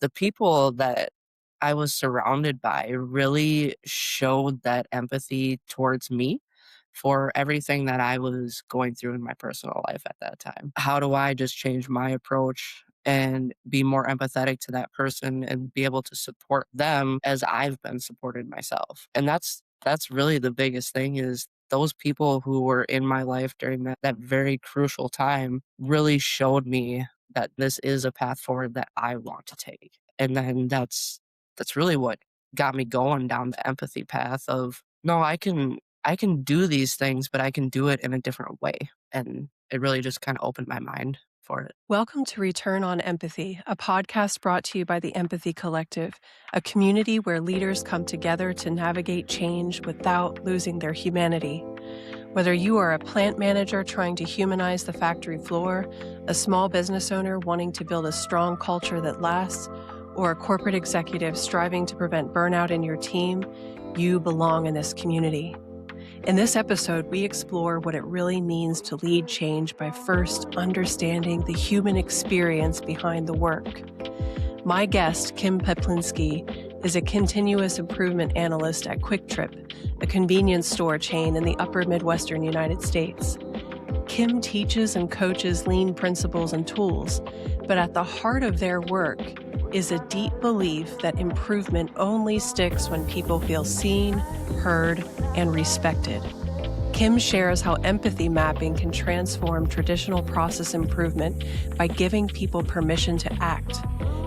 the people that I was surrounded by really showed that empathy towards me for everything that I was going through in my personal life at that time. How do I just change my approach and be more empathetic to that person and be able to support them as I've been supported myself? And that's really the biggest thing is those people who were in my life during that very crucial time really showed me that this is a path forward that I want to take. And then that's really what got me going down the empathy path of no, I can do these things, but I can do it in a different way. And it really just kind of opened my mind for it. Welcome to Return on Empathy, a podcast brought to you by the Empathy Collective, a community where leaders come together to navigate change without losing their humanity. Whether you are a plant manager trying to humanize the factory floor, a small business owner wanting to build a strong culture that lasts, or a corporate executive striving to prevent burnout in your team, you belong in this community. In this episode, we explore what it really means to lead change by first understanding the human experience behind the work. My guest, Kim Peplinski, is a continuous improvement analyst at QuickTrip, a convenience store chain in the upper Midwestern United States. Kim teaches and coaches lean principles and tools, but at the heart of their work is a deep belief that improvement only sticks when people feel seen, heard, and respected. Kim shares how empathy mapping can transform traditional process improvement by giving people permission to act,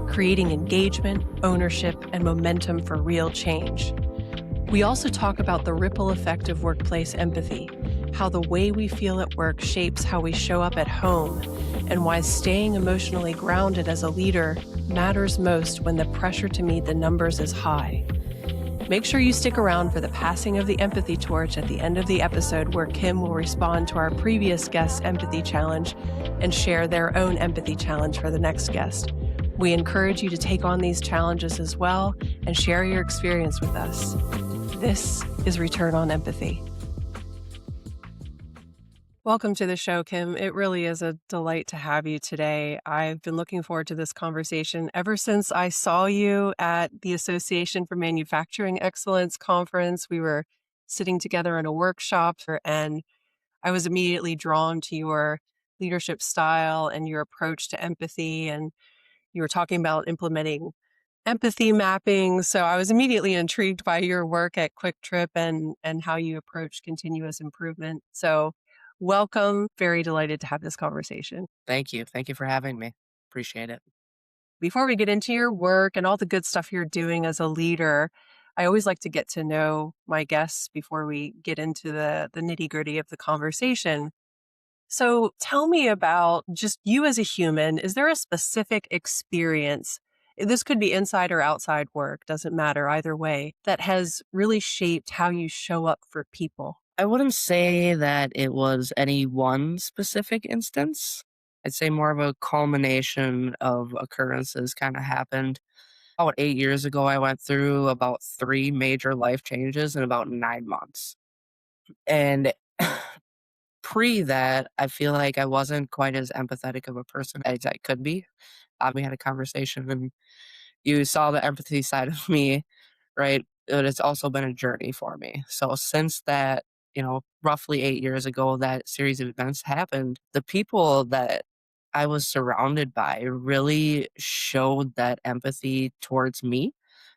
creating engagement, ownership, and momentum for real change. We also talk about the ripple effect of workplace empathy, how the way we feel at work shapes how we show up at home, and why staying emotionally grounded as a leader matters most when the pressure to meet the numbers is high. Make sure you stick around for the passing of the empathy torch at the end of the episode, where Kim will respond to our previous guest's empathy challenge and share their own empathy challenge for the next guest. We encourage you to take on these challenges as well and share your experience with us. This is Return on Empathy. Welcome to the show, Kim. It really is a delight to have you today. I've been looking forward to this conversation ever since I saw you at the Association for Manufacturing Excellence conference. We were sitting together in a workshop, and I was immediately drawn to your leadership style and your approach to empathy. And you were talking about implementing empathy mapping. So I was immediately intrigued by your work at QuickTrip and how you approach continuous improvement. So welcome. Very delighted to have this conversation. Thank you. Thank you for having me. Appreciate it. Before we get into your work and all the good stuff you're doing as a leader, I always like to get to know my guests before we get into the nitty-gritty of the conversation. So tell me about just you as a human. Is there a specific experience, this could be inside or outside work, doesn't matter either way, that has really shaped how you show up for people? I wouldn't say that it was any one specific instance. I'd say more of a culmination of occurrences kind of happened. About 8 years ago, I went through about three major life changes in about 9 months. And pre that, I feel like I wasn't quite as empathetic of a person as I could be. We had a conversation and you saw the empathy side of me, right? But it's also been a journey for me. So since that, roughly 8 years ago, that series of events happened, the people that I was surrounded by really showed that empathy towards me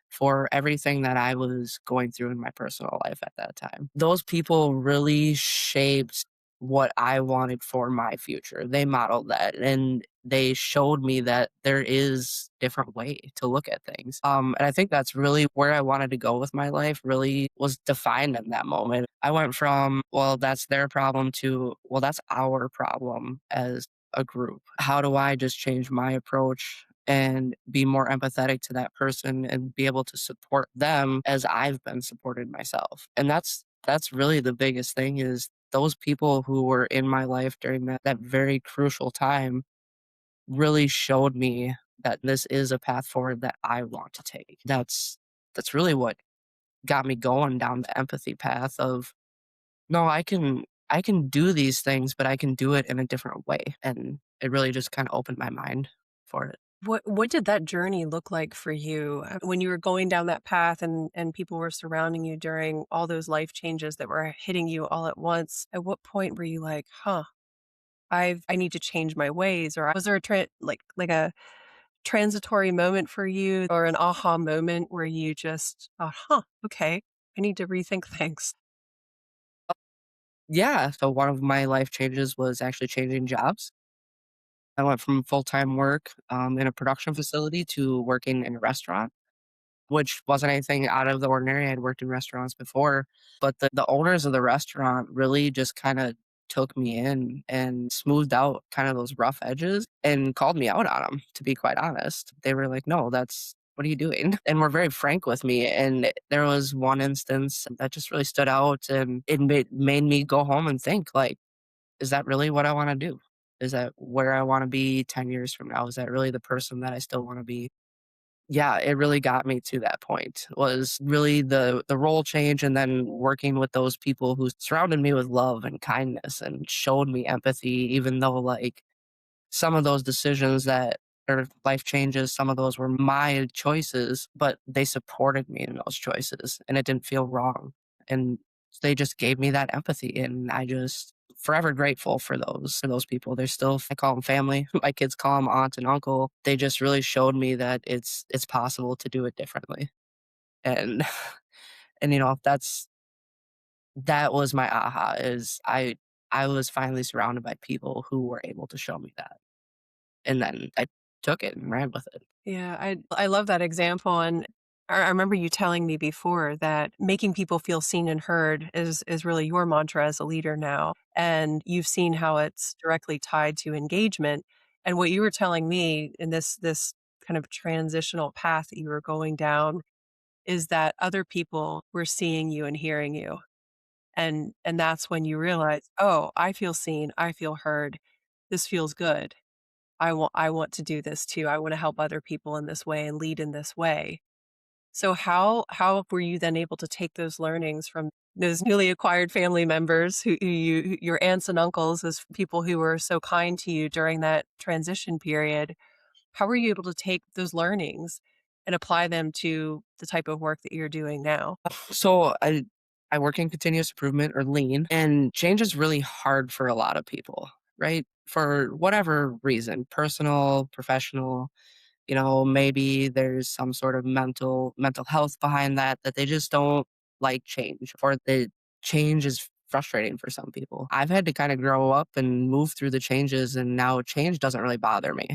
for everything that I was going through in my personal life at that time. Those people really shaped what I wanted for my future. They modeled that and they showed me that there is different way to look at things. And I think that's really where I wanted to go with my life, really was defined in that moment. I went from, well, that's their problem to, well, that's our problem as a group. How do I just change my approach and be more empathetic to that person and be able to support them as I've been supported myself? And that's really the biggest thing is those people who were in my life during that very crucial time really showed me that this is a path forward that I want to take. That's really what got me going down the empathy path of no, I can do these things, but I can do it in a different way. And it really just kind of opened my mind for it. What did that journey look like for you, when you were going down that path and people were surrounding you during all those life changes that were hitting you all at once? At what point were you like, "Huh, I need to change my ways," or was there a a transitory moment for you or an aha moment where you just thought, "Huh, okay, I need to rethink things." Yeah, so one of my life changes was actually changing jobs. I went from full-time work, in a production facility to working in a restaurant, which wasn't anything out of the ordinary. I'd worked in restaurants before, but the owners of the restaurant really just kinda took me in and smoothed out kind of those rough edges and called me out on them. To be quite honest. They were like, "No, that's what are you doing?" And were very frank with me, and there was one instance that just really stood out, and it made me go home and think, like, "Is that really what I wanna do? Is that where I wanna be 10 years from now? Is that really the person that I still wanna be?" Yeah, it really got me to that point, was really the role change and then working with those people who surrounded me with love and kindness and showed me empathy, even though, like, some of those decisions that or life changes, some of those were my choices, but they supported me in those choices, and it didn't feel wrong, and they just gave me that empathy, and I just forever grateful for those people. They're still I call them family. My kids call them aunt and uncle. They just really showed me that it's possible to do it differently, and that was my aha is I was finally surrounded by people who were able to show me that. And then I took it and ran with it. Yeah, I love that example, and I remember you telling me before that making people feel seen and heard is really your mantra as a leader now, and you've seen how it's directly tied to engagement, and what you were telling me in this kind of transitional path that you were going down is that other people were seeing you and hearing you, and that's when you realize, "Oh, I feel seen, I feel heard, this feels good." I want to do this too. I wanna help other people in this way and lead in this way. So how were you then able to take those learnings from those newly acquired family members who your aunts and uncles as people who were so kind to you during that transition period? How were you able to take those learnings and apply them to the type of work that you're doing now? So I work in continuous improvement or lean, and change is really hard for a lot of people, right? For whatever reason, personal, professional, maybe there's some sort of mental health behind that they just don't like change or the change is frustrating for some people. I've had to kind of grow up and move through the changes and now change doesn't really bother me.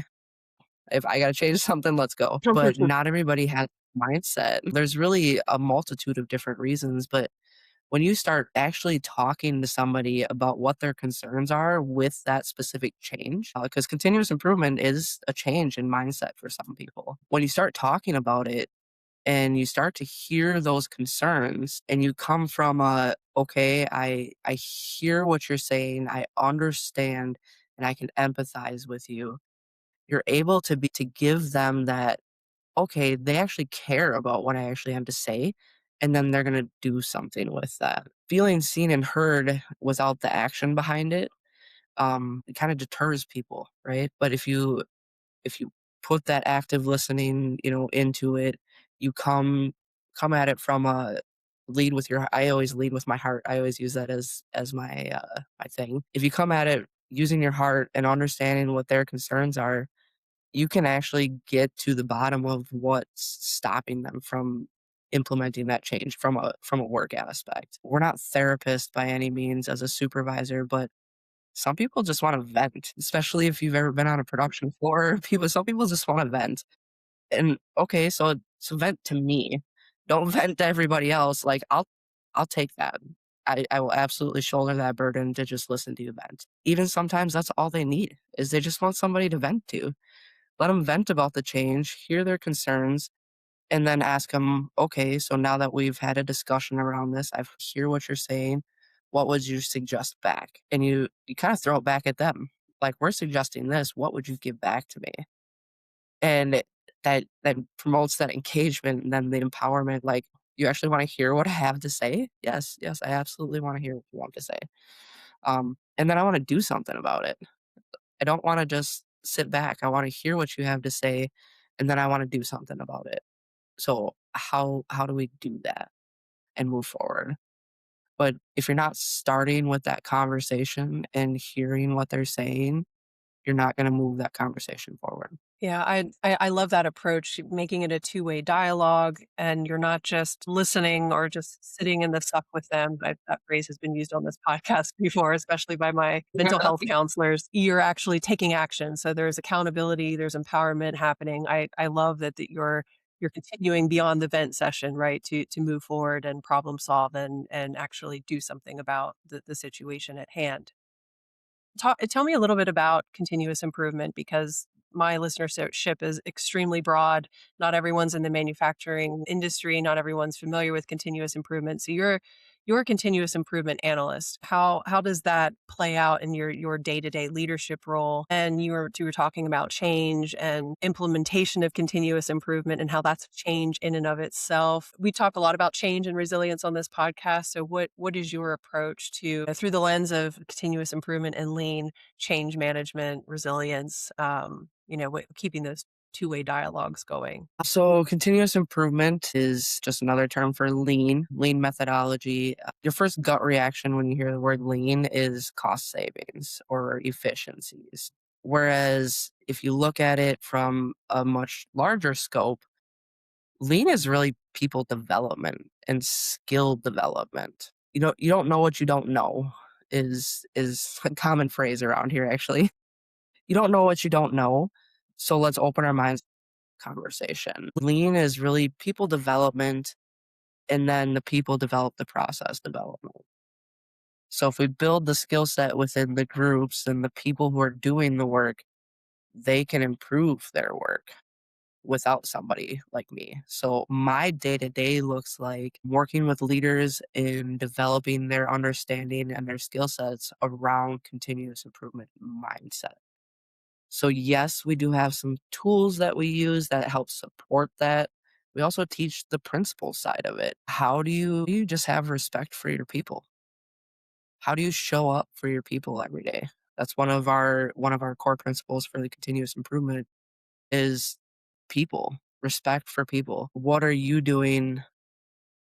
If I gotta change something, let's go. But not everybody has mindset. There's really a multitude of different reasons, but when you start actually talking to somebody about what their concerns are with that specific change, because continuous improvement is a change in mindset for some people. When you start talking about it and you start to hear those concerns and you come from okay, I hear what you're saying, I understand, and I can empathize with you. You're able to give them that, okay, they actually care about what I actually have to say, and then they're gonna do something with that. Feeling seen and heard without the action behind it, it kinda deters people, right? But if you put that active listening, into it, you come at it from a lead with your I always lead with my heart. I always use that as my thing. If you come at it using your heart and understanding what their concerns are, you can actually get to the bottom of what's stopping them from implementing that change from a work aspect. We're not therapists by any means as a supervisor, but some people just want to vent, especially if you've ever been on a production floor. Some people just want to vent. And okay, so vent to me. Don't vent to everybody else. Like I'll take that. I will absolutely shoulder that burden to just listen to you vent. Even sometimes that's all they need is they just want somebody to vent to. Let them vent about the change, hear their concerns, and then ask them, okay, so now that we've had a discussion around this, I hear what you're saying. What would you suggest back? And you kind of throw it back at them. Like, we're suggesting this. What would you give back to me? And that promotes that engagement and then the empowerment. Like, you actually want to hear what I have to say? Yes, yes, I absolutely want to hear what you want to say. And then I want to do something about it. I don't want to just sit back. I want to hear what you have to say, and then I want to do something about it. So how do we do that and move forward? But if you're not starting with that conversation and hearing what they're saying, you're not going to move that conversation forward. Yeah, I love that approach, making it a two-way dialogue, and you're not just listening or just sitting in the suck with them. That phrase has been used on this podcast before, especially by my mental health counselors. You're actually taking action, so there's accountability, there's empowerment happening. I love that you're continuing beyond the vent session, right, to move forward and problem solve and actually do something about the situation at hand. Tell me a little bit about continuous improvement because my listenership is extremely broad. Not everyone's in the manufacturing industry. Not everyone's familiar with continuous improvement. So you're a continuous improvement analyst. How does that play out in your day-to-day leadership role? And you were talking about change and implementation of continuous improvement and how that's a change in and of itself. We talk a lot about change and resilience on this podcast. So what is your approach to through the lens of continuous improvement and lean change management, resilience, keeping those two-way dialogues going? So continuous improvement is just another term for lean methodology. Your first gut reaction when you hear the word lean is cost savings or efficiencies. Whereas if you look at it from a much larger scope, lean is really people development and skill development. You don't know what you don't know is a common phrase around here actually. You don't know what you don't know. So let's open our minds conversation. Lean is really people development, and then the people develop the process development. So if we build the skill set within the groups and the people who are doing the work, they can improve their work without somebody like me. So my day to day looks like working with leaders in developing their understanding and their skill sets around continuous improvement mindset. So, yes, we do have some tools that we use that help support that. We also teach the principle side of it. How do you just have respect for your people? How do you show up for your people every day? That's one of our core principles for the continuous improvement is people, respect for people. What are you doing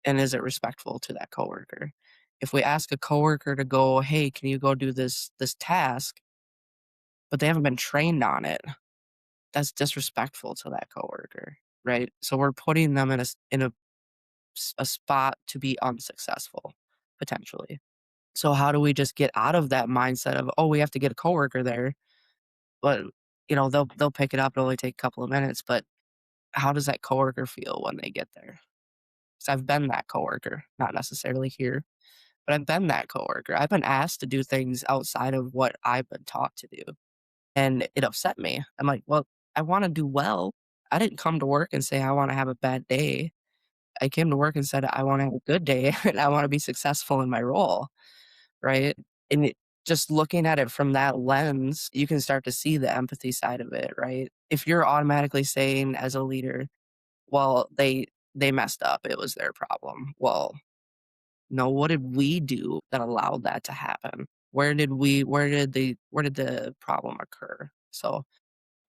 and is it respectful to that coworker? If we ask a coworker to go, "Hey, can you go do this task?" but they haven't been trained on it, that's disrespectful to that coworker, right? So we're putting them in a spot to be unsuccessful, potentially. So how do we just get out of that mindset of, "Oh, we have to get a coworker there," but, they'll pick it up, it'll only take a couple of minutes, but how does that coworker feel when they get there? 'Cause I've been that coworker, not necessarily here, but I've been that coworker. I've been asked to do things outside of what I've been taught to do. And it upset me. I'm like, "Well, I wanna do well. I didn't come to work and say I wanna have a bad day. I came to work and said I wanna have a good day, and I wanna be successful in my role," right? And just looking at it from that lens, you can start to see the empathy side of it, right? If you're automatically saying as a leader, "Well, they messed up, it was their problem." Well, no, what did we do that allowed that to happen? Where did the problem occur? So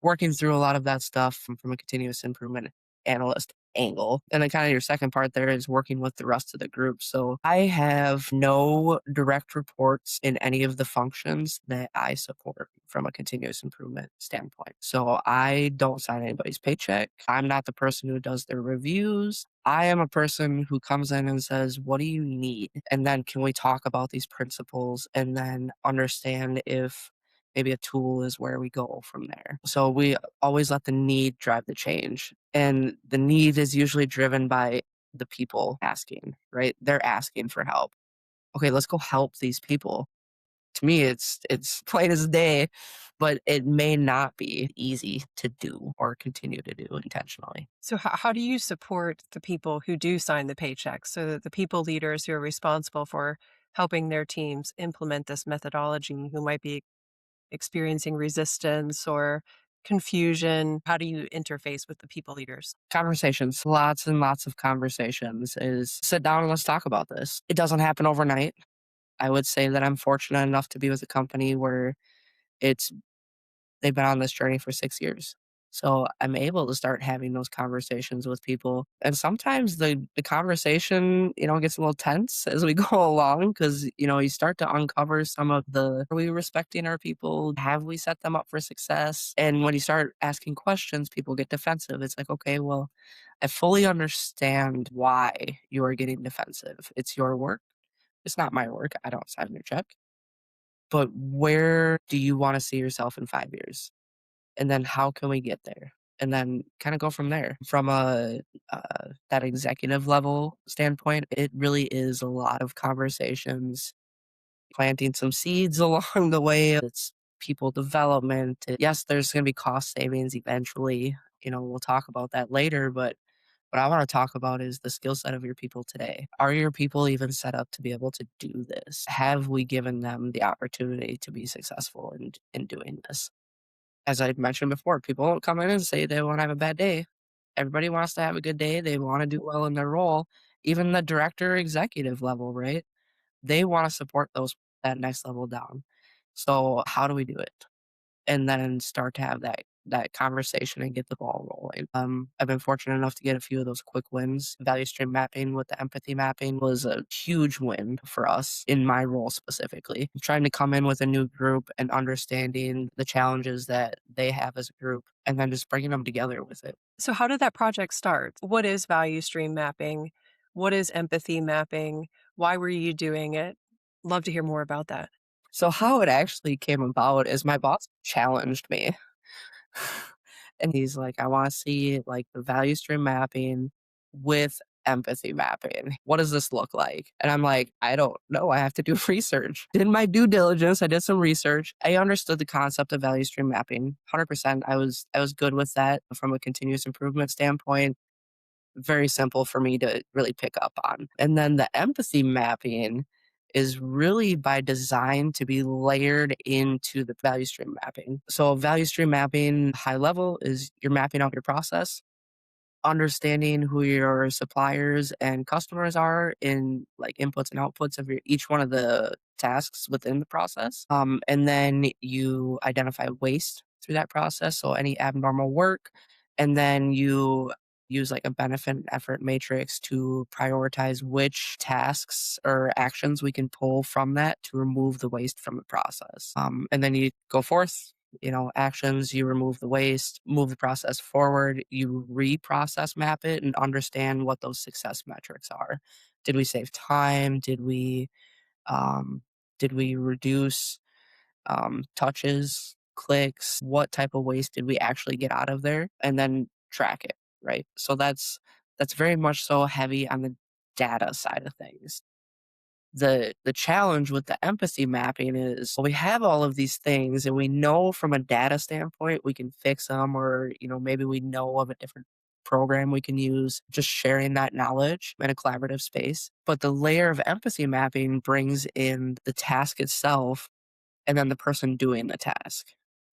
working through a lot of that stuff from a continuous improvement analyst angle. And then kind of your second part there is working with the rest of the group. So I have no direct reports in any of the functions that I support from a continuous improvement standpoint. So I don't sign anybody's paycheck. I'm not the person who does their reviews. I am a person who comes in and says, "What do you need?" And then can we talk about these principles and then understand if maybe a tool is where we go from there. So we always let the need drive the change. And the need is usually driven by the people asking, right? They're asking for help. Okay, let's go help these people. To me, it's plain as day, but it may not be easy to do or continue to do intentionally. So how do you support the people who do sign the paychecks? So that the people leaders who are responsible for helping their teams implement this methodology who might be experiencing resistance or confusion, how do you interface with the people leaders? Conversations, lots and lots of conversations is sit down and let's talk about this. It doesn't happen overnight. I would say that I'm fortunate enough to be with a company where it's they've been on this journey for 6 years. So I'm able to start having those conversations with people. And sometimes the conversation, gets a little tense as we go along because, you start to uncover some of the are we respecting our people? Have we set them up for success? And when you start asking questions, people get defensive. It's like, okay, well, I fully understand why you are getting defensive. It's your work. It's not my work. I don't sign your check. But where do you want to see yourself in 5 years? And then how can we get there? And then kind of go from there. From a that executive level standpoint, it really is a lot of conversations, planting some seeds along the way. It's people development. Yes, there's going to be cost savings eventually. We'll talk about that later, but what I want to talk about is the skill set of your people today. Are your people even set up to be able to do this? Have we given them the opportunity to be successful in doing this? As I mentioned before, people don't come in and say they want to have a bad day. Everybody wants to have a good day. They want to do well in their role. Even the director executive level, right? They want to support those that next level down. So how do we do it? And then start to have that conversation and get the ball rolling. I've been fortunate enough to get a few of those quick wins. Value stream mapping with the empathy mapping was a huge win for us in my role specifically. Trying to come in with a new group and understanding the challenges that they have as a group and then just bringing them together with it. So, how did that project start? What is value stream mapping? What is empathy mapping? Why were you doing it? Love to hear more about that. So how it actually came about is my boss challenged me. And he's like, I want to see like the value stream mapping with empathy mapping. What does this look like? And I'm like, I don't know. I have to do research. Did my due diligence. I did some research. I understood the concept of value stream mapping. 100%. I was good with that from a continuous improvement standpoint. Very simple for me to really pick up on. And then the empathy mapping is really by design to be layered into the value stream mapping. So value stream mapping high level is you're mapping out your process, understanding who your suppliers and customers are in like inputs and outputs of each one of the tasks within the process. And then you identify waste through that process. So any abnormal work, and then you use like a benefit and effort matrix to prioritize which tasks or actions we can pull from that to remove the waste from the process. And then you go forth, actions, you remove the waste, move the process forward, you reprocess map it and understand what those success metrics are. Did we save time? Um, did we reduce touches, clicks? What type of waste did we actually get out of there? And then track it, right? So that's very much so heavy on the data side of things. The challenge with the empathy mapping is we have all of these things and we know from a data standpoint we can fix them, or maybe we know of a different program we can use, just sharing that knowledge in a collaborative space. But the layer of empathy mapping brings in the task itself and then the person doing the task.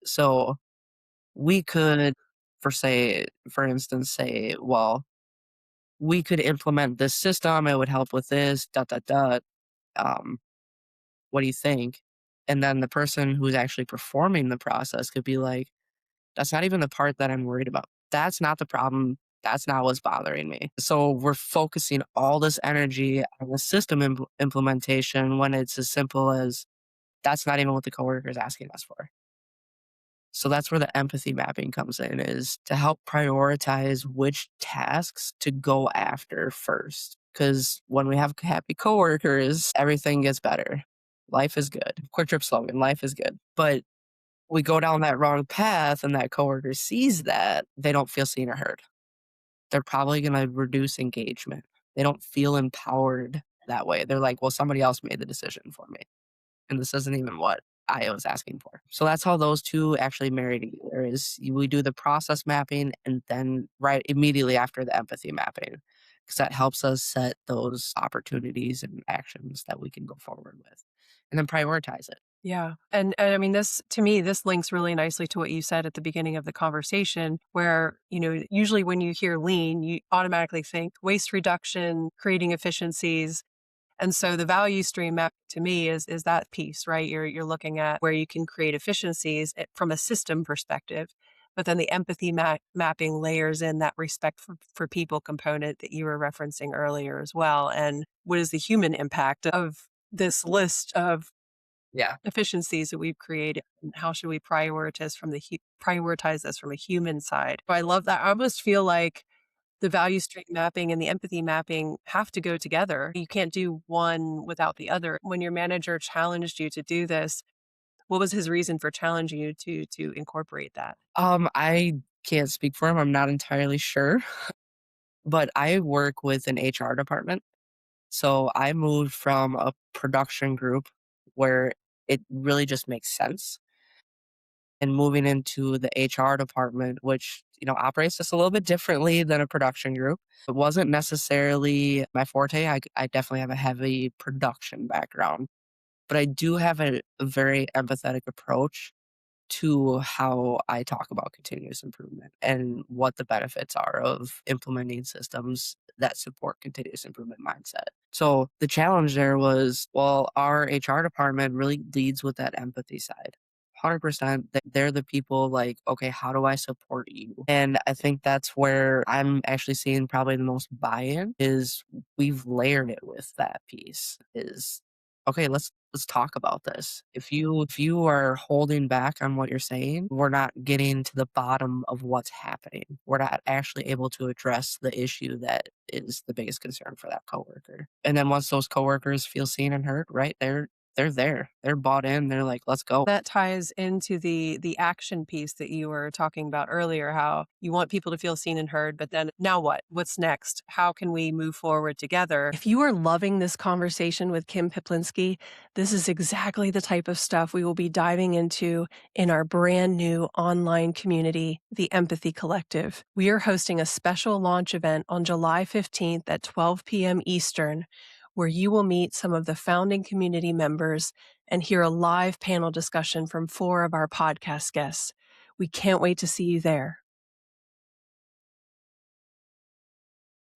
So we could, for instance, say, well, we could implement this system, it would help with this, dot dot dot. um, what do you think? And then the person who's actually performing the process could be like, that's not even the part that I'm worried about. That's not the problem. That's not what's bothering me. So we're focusing all this energy on the system implementation when it's as simple as that's not even what the coworker is asking us for. So that's where the empathy mapping comes in, is to help prioritize which tasks to go after first. Because when we have happy coworkers, everything gets better. Life is good. QuickTrip slogan, life is good. But we go down that wrong path and that coworker sees that, they don't feel seen or heard. They're probably going to reduce engagement. They don't feel empowered that way. They're like, well, somebody else made the decision for me. And this isn't even what I was asking for. So that's how those two actually marry together, is we do the process mapping and then right immediately after the empathy mapping, because that helps us set those opportunities and actions that we can go forward with and then prioritize it. Yeah. And I mean, this to me, this links really nicely to what you said at the beginning of the conversation, where, usually when you hear lean, you automatically think waste reduction, creating efficiencies. And so the value stream map to me is that piece, right? You're looking at where you can create efficiencies from a system perspective, but then the empathy mapping layers in that respect for people component that you were referencing earlier as well. And what is the human impact of this list of Yeah. efficiencies that we've created, and how should we prioritize this from a human side? So I love that. I almost feel like the value stream mapping and the empathy mapping have to go together. You can't do one without the other. When your manager challenged you to do this, what was his reason for challenging you to incorporate that? I can't speak for him. I'm not entirely sure, but I work with an HR department. So I moved from a production group where it really just makes sense and moving into the HR department, which, operates just a little bit differently than a production group. It wasn't necessarily my forte. I definitely have a heavy production background, but I do have a very empathetic approach to how I talk about continuous improvement and what the benefits are of implementing systems that support continuous improvement mindset. So the challenge there was, well, our HR department really leads with that empathy side. 100%. They're the people like, okay, how do I support you? And I think that's where I'm actually seeing probably the most buy-in is we've layered it with that piece is okay, let's talk about this. If you are holding back on what you're saying, we're not getting to the bottom of what's happening. We're not actually able to address the issue that is the biggest concern for that coworker. And then once those coworkers feel seen and heard, right, they're there. They're bought in. They're like, let's go. That ties into the action piece that you were talking about earlier, how you want people to feel seen and heard, but then now what? What's next? How can we move forward together? If you are loving this conversation with Kim Peplinski, this is exactly the type of stuff we will be diving into in our brand new online community, the Empathy Collective. We are hosting a special launch event on July 15th at 12 p.m. Eastern, where you will meet some of the founding community members and hear a live panel discussion from 4 of our podcast guests. We can't wait to see you there.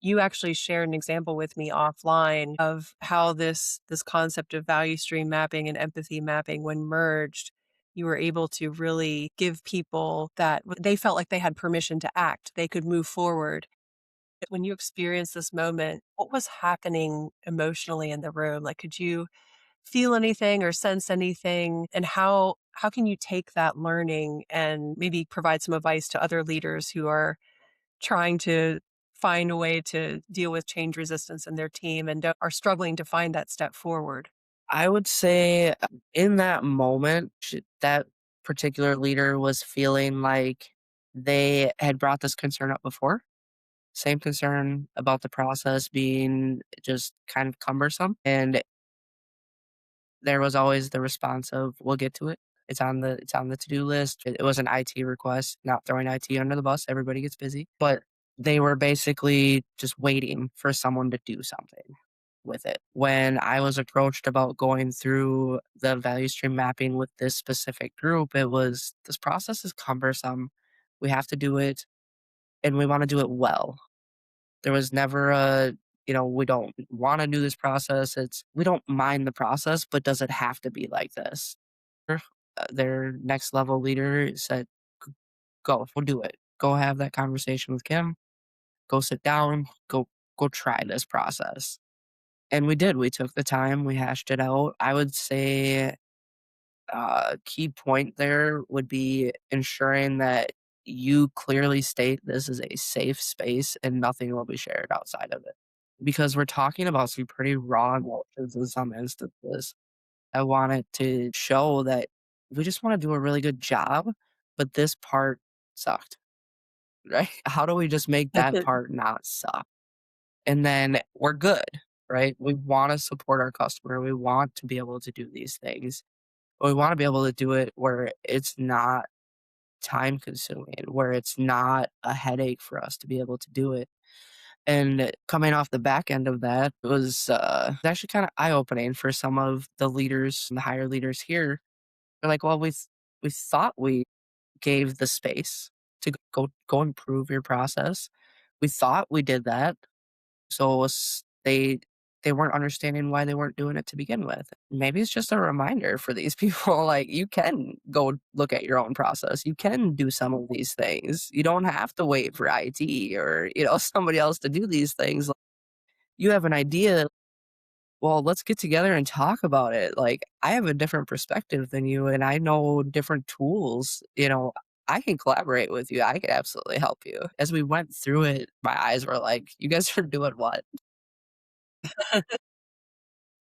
You actually shared an example with me offline of how this concept of value stream mapping and empathy mapping, when merged, you were able to really give people that they felt like they had permission to act. They could move forward. When you experienced this moment, what was happening emotionally in the room? Like, could you feel anything or sense anything? And how can you take that learning and maybe provide some advice to other leaders who are trying to find a way to deal with change resistance in their team and are struggling to find that step forward? I would say in that moment, that particular leader was feeling like they had brought this concern up before. Same concern about the process being just kind of cumbersome. And there was always the response of, "We'll get to it. It's on the to-do list." It was an IT request, not throwing IT under the bus, everybody gets busy, but they were basically just waiting for someone to do something with it. When I was approached about going through the value stream mapping with this specific group, it was, "This process is cumbersome. We have to do it, and we wanna do it well." There was never we don't wanna do this process. We don't mind the process, but does it have to be like this? Their next level leader said, Go, we'll do it. Go have that conversation with Kim. Go sit down. Go try this process." And we did. We took the time. We hashed it out. I would say key point there would be ensuring that you clearly state this is a safe space and nothing will be shared outside of it. Because we're talking about some pretty raw emotions in some instances. I wanted to show that we just want to do a really good job, but this part sucked, right? How do we just make that part not suck? And then we're good, right? We want to support our customer. We want to be able to do these things. But we want to be able to do it where it's not time consuming, where it's not a headache for us to be able to do it. And coming off the back end of that was actually kind of eye opening for some of the leaders and the higher leaders here. They're like, well, we thought we gave the space to go improve your process. We thought we did that. So it was, they they weren't understanding why they weren't doing it to begin with. Maybe it's just a reminder for these people, like, you can go look at your own process. You can do some of these things. You don't have to wait for IT or, somebody else to do these things. Like, you have an idea, well, let's get together and talk about it. Like, I have a different perspective than you and I know different tools, I can collaborate with you. I can absolutely help you. As we went through it, my eyes were like, you guys are doing what?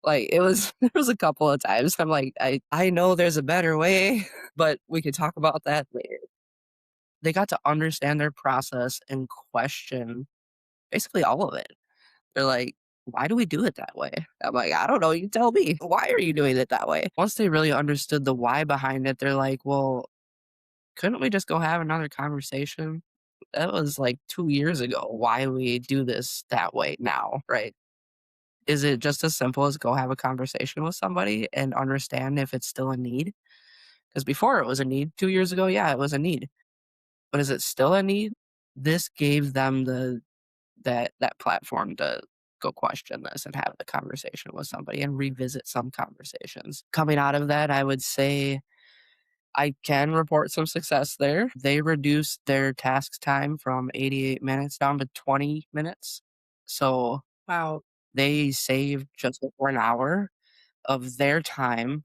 Like, it was there was a couple of times I'm like, "I know there's a better way, but we could talk about that later." They got to understand their process and question basically all of it. They're like, "Why do we do it that way?" I'm like, "I don't know, you tell me. Why are you doing it that way?" Once they really understood the why behind it, they're like, "Well, couldn't we just go have another conversation?" That was, like, 2 years ago. Why we do this that way now, right? Is it just as simple as go have a conversation with somebody and understand if it's still a need? Because before it was a need, 2 years ago, yeah, it was a need. But is it still a need? This gave them that platform to go question this and have the conversation with somebody and revisit some conversations. Coming out of that, I would say I can report some success there. They reduced their task time from 88 minutes down to 20 minutes. So Wow. they saved just over an hour of their time.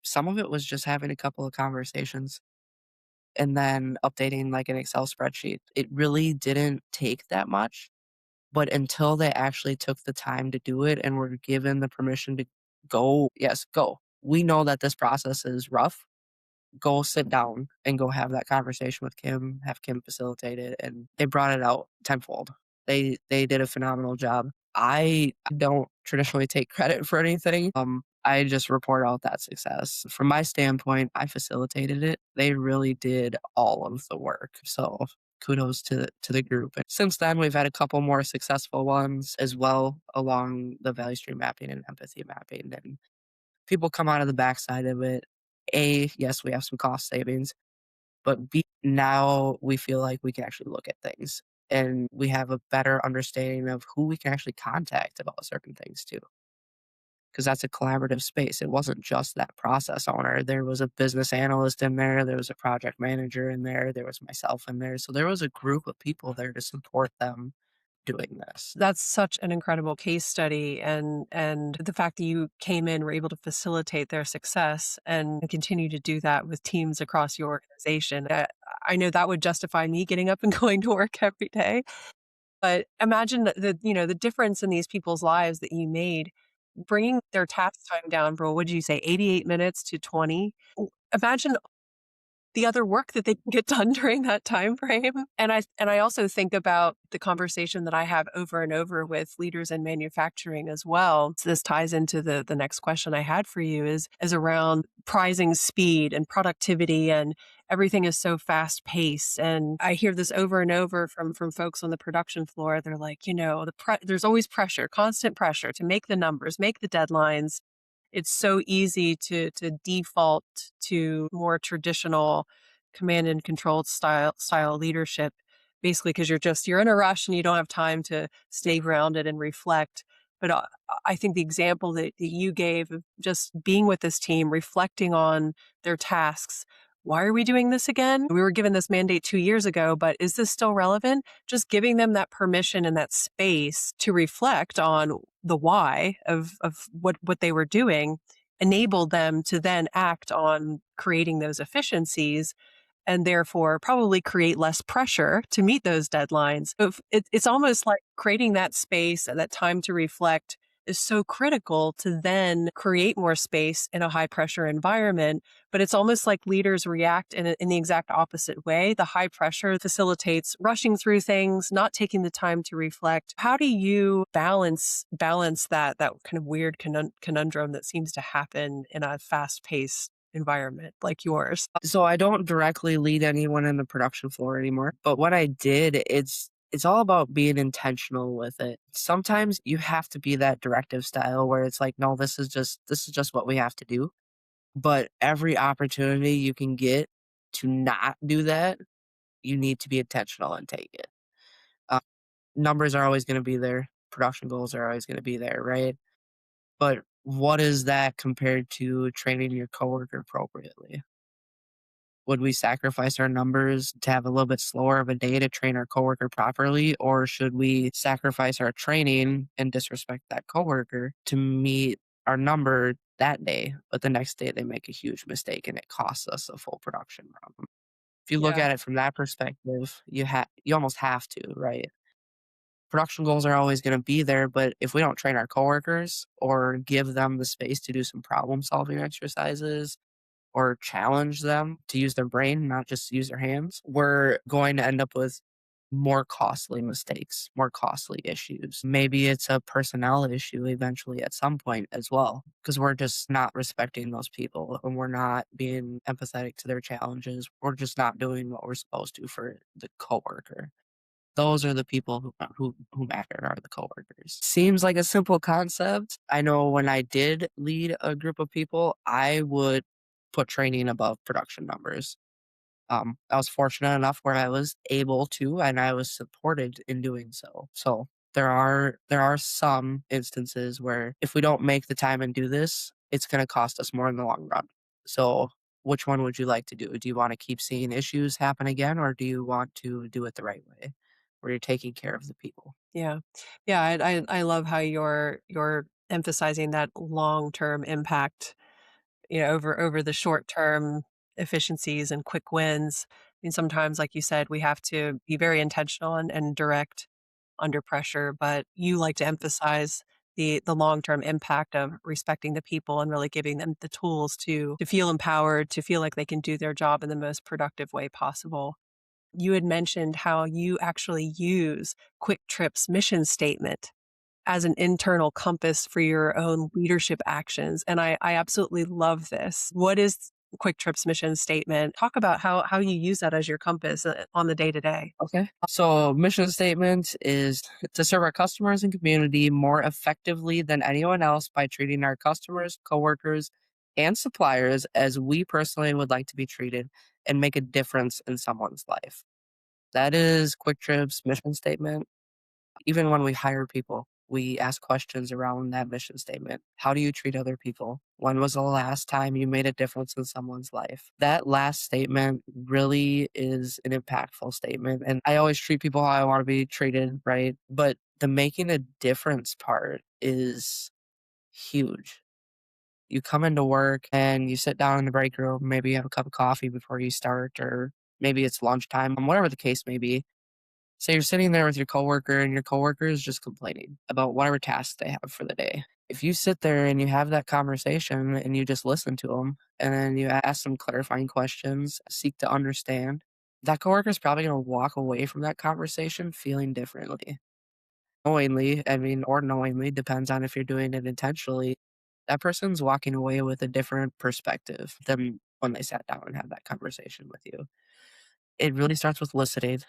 Some of it was just having a couple of conversations and then updating like an Excel spreadsheet. It really didn't take that much, but until they actually took the time to do it and were given the permission to go, yes, go. We know that this process is rough. Go sit down and go have that conversation with Kim, have Kim facilitate it, and they brought it out tenfold. They did a phenomenal job. I don't traditionally take credit for anything. I just report out that success. From my standpoint, I facilitated it. They really did all of the work. So kudos to the group. And since then, we've had a couple more successful ones as well along the value stream mapping and empathy mapping. And people come out of the backside of it. A, yes, we have some cost savings, but B, now we feel like we can actually look at things and we have a better understanding of who we can actually contact about certain things too. Because that's a collaborative space. It wasn't just that process owner. There was a business analyst in there, was a project manager in there was myself in there. So there was a group of people there to support them doing this. That's such an incredible case study, and the fact that you came in, were able to facilitate their success and continue to do that with teams across your organization. I know that would justify me getting up and going to work every day. But imagine the difference in these people's lives that you made, bringing their task time down from, what did you say, 88 minutes to 20? Imagine the other work that they can get done during that time frame. And I also think about the conversation that I have over and over with leaders in manufacturing as well. So this ties into the next question I had for you is around prizing speed and productivity, and everything is so fast paced. And I hear this over and over from folks on the production floor. They're like, there's always pressure, constant pressure to make the numbers, make the deadlines. It's so easy to default to more traditional command and controlled style leadership, basically because you're in a rush and you don't have time to stay grounded and reflect. But I think the example that you gave of just being with this team, reflecting on their tasks. Why are we doing this again? We were given this mandate 2 years ago, but is this still relevant? Just giving them that permission and that space to reflect on the why of what they were doing enabled them to then act on creating those efficiencies, and therefore probably create less pressure to meet those deadlines. So it's almost like creating that space and that time to reflect is so critical to then create more space in a high pressure environment. But it's almost like leaders react in the exact opposite way. The high pressure facilitates rushing through things, not taking the time to reflect. How do you balance that kind of weird conundrum that seems to happen in a fast paced environment like yours? So I don't directly lead anyone in the production floor anymore, but what I did, it's all about being intentional with it. Sometimes you have to be that directive style where it's like, no, this is just what we have to do. But every opportunity you can get to not do that, you need to be intentional and take it. Uh, Numbers are always going to be there. production goals are always going to be there, right? But what is that compared to training your coworker appropriately? Would we sacrifice our numbers to have a little bit slower of a day to train our coworker properly, or should we sacrifice our training and disrespect that coworker to meet our number that day, but the next day they make a huge mistake and it costs us a full production run? If you look Yeah. at it from that perspective, you almost have to, right? Production goals are always going to be there, but if we don't train our coworkers or give them the space to do some problem solving exercises or challenge them to use their brain, not just use their hands, we're going to end up with more costly mistakes, more costly issues. Maybe it's a personnel issue eventually at some point as well, because we're just not respecting those people and we're not being empathetic to their challenges. We're just not doing what we're supposed to for the coworker. Those are the people who matter, are the coworkers. Seems like a simple concept. I know when I did lead a group of people, I would put training above production numbers. I was fortunate enough where I was able to, and I was supported in doing so. So there are some instances where if we don't make the time and do this, it's going to cost us more in the long run. So which one would you like to do? Do you want to keep seeing issues happen again, or do you want to do it the right way, where you're taking care of the people? Yeah. Yeah, I love how you're emphasizing that long-term impact, over the short-term efficiencies and quick wins. I mean, sometimes, like you said, we have to be very intentional and direct under pressure, but you like to emphasize the long-term impact of respecting the people and really giving them the tools to feel empowered, to feel like they can do their job in the most productive way possible. You had mentioned how you actually use QuickTrip's mission statement as an internal compass for your own leadership actions, and I absolutely love this. What is QuickTrip's mission statement? Talk about how you use that as your compass, on the day to day. Okay. So mission statement is to serve our customers and community more effectively than anyone else by treating our customers, coworkers, and suppliers as we personally would like to be treated and make a difference in someone's life. That is Quick Trip's mission statement. Even when we hire people, we ask questions around that mission statement. How do you treat other people? When was the last time you made a difference in someone's life? That last statement really is an impactful statement. And I always treat people how I want to be treated, right? But the making a difference part is huge. You come into work and you sit down in the break room, maybe you have a cup of coffee before you start, or maybe it's lunchtime, whatever the case may be. So you're sitting there with your coworker, and your coworker is just complaining about whatever tasks they have for the day. If you sit there and you have that conversation and you just listen to them, and then you ask some clarifying questions, seek to understand, that coworker is probably going to walk away from that conversation feeling differently. Knowingly, I mean, or knowingly, depends on if you're doing it intentionally. That person's walking away with a different perspective than when they sat down and had that conversation with you. It really starts with listening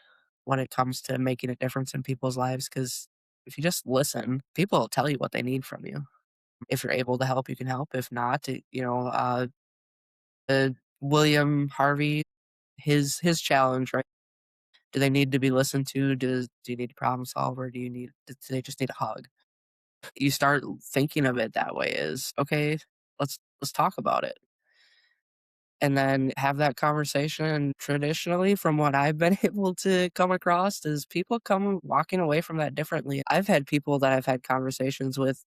when it comes to making a difference in people's lives. Because if you just listen, people will tell you what they need from you. If you're able to help, you can help. If not, William Harvey, his challenge, right? Do they need to be listened to? Do you need a problem solver? Do they just need a hug? You start thinking of it that way is, "Okay, let's talk about it." And then have that conversation. Traditionally, from what I've been able to come across, is people come walking away from that differently. I've had people that I've had conversations with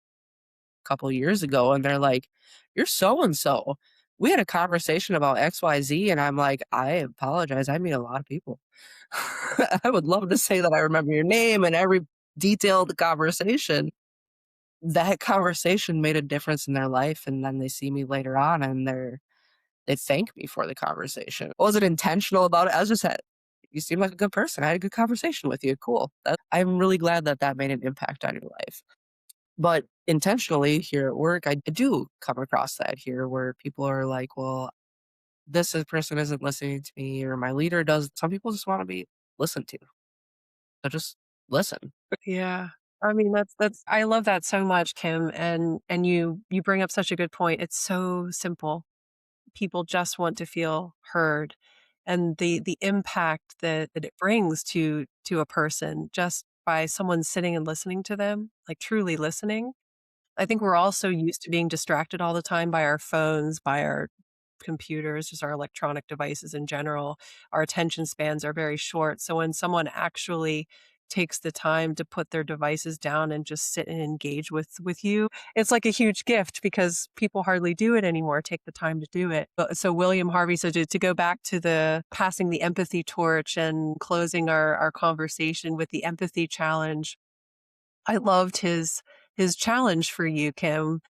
a couple years ago, and they're like, "You're so and so. We had a conversation about XYZ," and I'm like, "I apologize. I meet a lot of people. I would love to say that I remember your name and every detail of the conversation." That conversation made a difference in their life, and then they see me later on, and they thank me for the conversation. I wasn't intentional about it. I was just had, "You seem like a good person. I had a good conversation with you. Cool." I'm really glad that that made an impact on your life. But intentionally here at work, I do come across that here where people are like, "Well, person isn't listening to me," or "My leader does." Some people just want to be listened to. So just listen. Yeah. I mean, that's I love that so much, Kim, and you bring up such a good point. It's so simple. People just want to feel heard, and the impact that it brings to a person just by someone sitting and listening to them, like truly listening. I think we're all so used to being distracted all the time by our phones, by our computers, just our electronic devices in general. Our attention spans are very short. So when someone actually takes the time to put their devices down and just sit and engage with you, it's like a huge gift because people hardly do it anymore, take the time to do it. So William Harvey, so to go back to the passing the empathy torch and closing our conversation with the empathy challenge, I loved his challenge for you, Kim.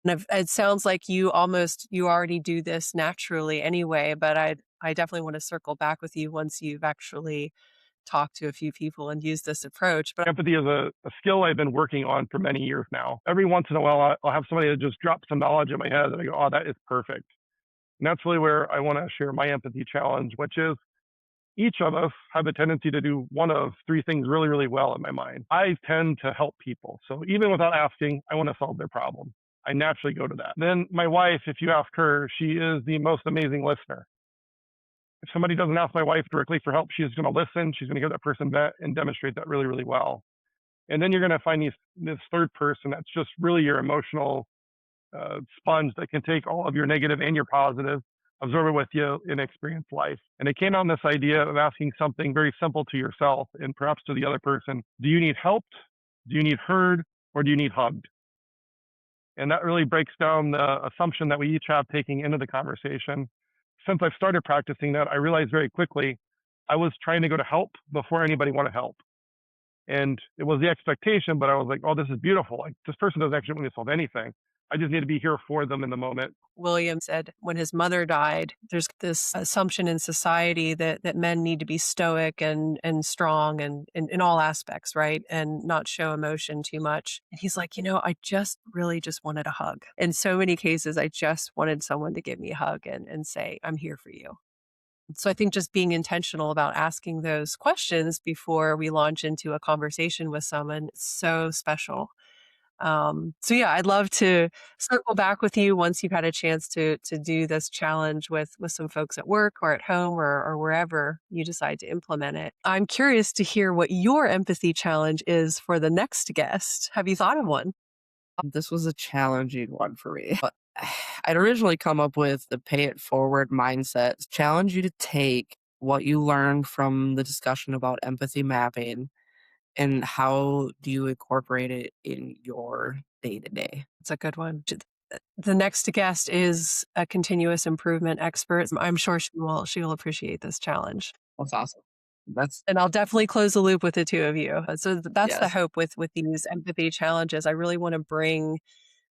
And it sounds like you already do this naturally anyway, but I definitely want to circle back with you once you've actually talked to a few people and used this approach. But Empathy is a skill I've been working on for many years now. Every once in a while, I'll have somebody that just drops some knowledge in my head and I go, oh, that is perfect. And that's really where I want to share my empathy challenge, which is each of us have a tendency to do one of three things really, really well in my mind. I tend to help people. So even without asking, I want to solve their problem. I naturally go to that. Then my wife, if you ask her, she is the most amazing listener. If somebody doesn't ask my wife directly for help, she's going to listen. She's going to give that person that and demonstrate that really, really well. And then you're going to find this third person that's just really your emotional sponge that can take all of your negative and your positive, absorb it with you and experience life. And it came on this idea of asking something very simple to yourself and perhaps to the other person. Do you need helped? Do you need heard? Or do you need hugged? And that really breaks down the assumption that we each have taking into the conversation. Since I've started practicing that, I realized very quickly I was trying to go to help before anybody wanted help. And it was the expectation, but I was like, oh, this is beautiful. Like, this person doesn't actually want me to solve anything. I just need to be here for them in the moment. William said when his mother died, there's this assumption in society that men need to be stoic and strong and in all aspects, right? And not show emotion too much. And he's like, I just really just wanted a hug. In so many cases, I just wanted someone to give me a hug and say, I'm here for you. So I think just being intentional about asking those questions before we launch into a conversation with someone is so special. So yeah, I'd love to circle back with you once you've had a chance to do this challenge with some folks at work or at home or wherever you decide to implement it. I'm curious to hear what your empathy challenge is for the next guest. Have you thought of one? This was a challenging one for me. But I'd originally come up with the pay it forward mindset, challenge you to take what you learned from the discussion about empathy mapping and how do you incorporate it in your day to day. It's a good one. The next guest is a continuous improvement expert. I'm sure she will appreciate this challenge. That's awesome. That's And I'll definitely close the loop with the two of you. So that's the yes. hope with these empathy challenges. I really want to bring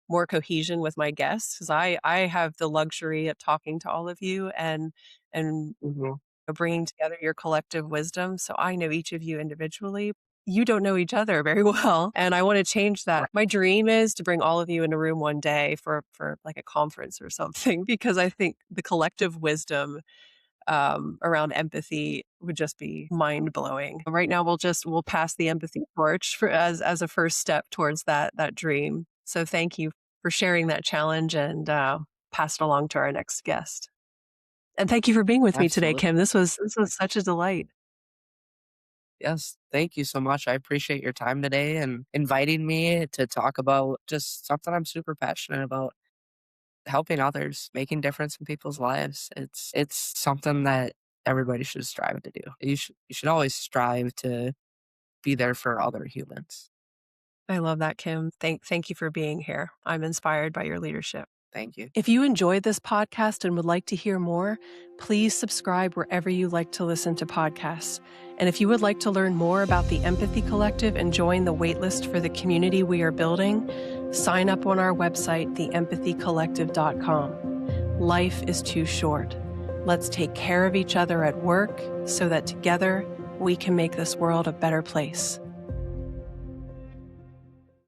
more cohesion with my guests because I have the luxury of talking to all of you and Mhm. bringing together your collective wisdom. So I know each of you individually. You don't know each other very well, and I want to change that. Right. My dream is to bring all of you in a room one day for like a conference or something because I think the collective wisdom around empathy would just be mind blowing. Right now, we'll pass the empathy torch as a first step towards that dream. So thank you for sharing that challenge and pass it along to our next guest. And thank you for being with me today, Absolutely. Kim. This was such a delight. Yes. Thank you so much. I appreciate your time today and inviting me to talk about just something I'm super passionate about. Helping others, making difference in people's lives. It's something that everybody should strive to do. You should always strive to be there for other humans. I love that, Kim. Thank you for being here. I'm inspired by your leadership. Thank you. If you enjoyed this podcast and would like to hear more, please subscribe wherever you like to listen to podcasts. And if you would like to learn more about the Empathy Collective and join the waitlist for the community we are building, sign up on our website, theempathycollective.com. Life is too short. Let's take care of each other at work so that together we can make this world a better place.